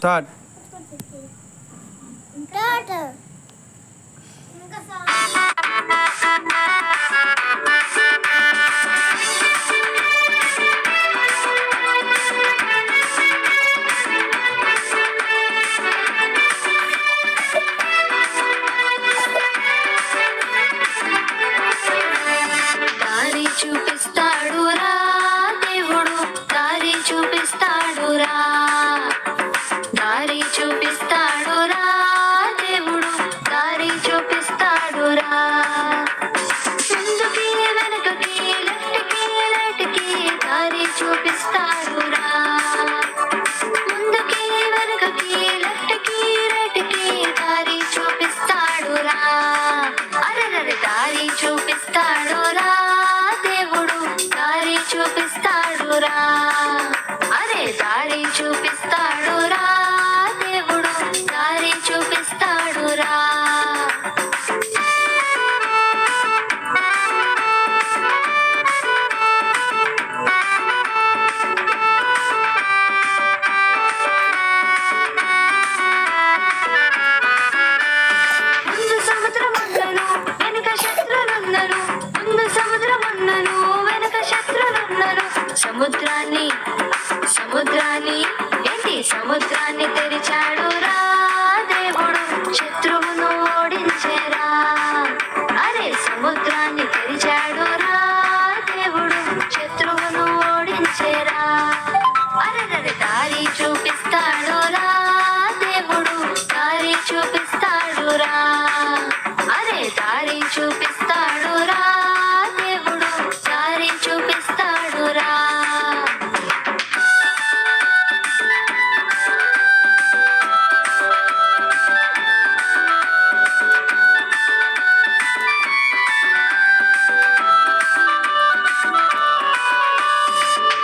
Start. దారి చూపిస్తాడురా దేవుడు, దారి చూపిస్తాడురా, దారి చూపిస్తాడురా దేవుడు, దారి చూపిస్తాడురా. ముందుకి వెనకకి లెఫ్ట్కి రైట్కి దారి చూపిస్తాడురా. ముందుకి వెనకకి లెఫ్ట్కి రైట్కి దారి చూపిస్తాడురా. అరెరెరె దారి చూపిస్తాడురా దేవుడు, దారి చూపిస్తాడురా. అరే దారి చూపిస్తాడురా దేవుడు, దారి చూపిస్తాడురా. ముందు సముద్రమున్నను వెనుక శత్రులున్నను, ముందు సముద్రమున్నను వెనుక శత్రులున్నను. సముద్రాన్ని సముద్రాన్ని ఏంటి సముద్రాన్ని తెరిచాడురా దేవుడు, శత్రువును ఓడించేరా. అరే సముద్రాన్ని తెరిచాడురా దేవుడు, శత్రువును ఓడించేరా. అరెరెరె దారి చూపిస్తాడురా దేవుడు, దారి చూపిస్తాడురా. అరే దారి చూపిస్తాడురా దేవుడు, దారి చూపిస్తాడురా.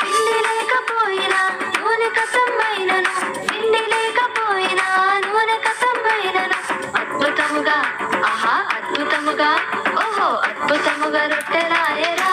పిండి లేకపోయినా నూనె కసమైనను, పిండి లేకపోయినా నూనె కసమైనను. అద్భుతముగా ఆహా అద్భుతముగా ఓహో అద్భుతముగా రొట్టెలాయరా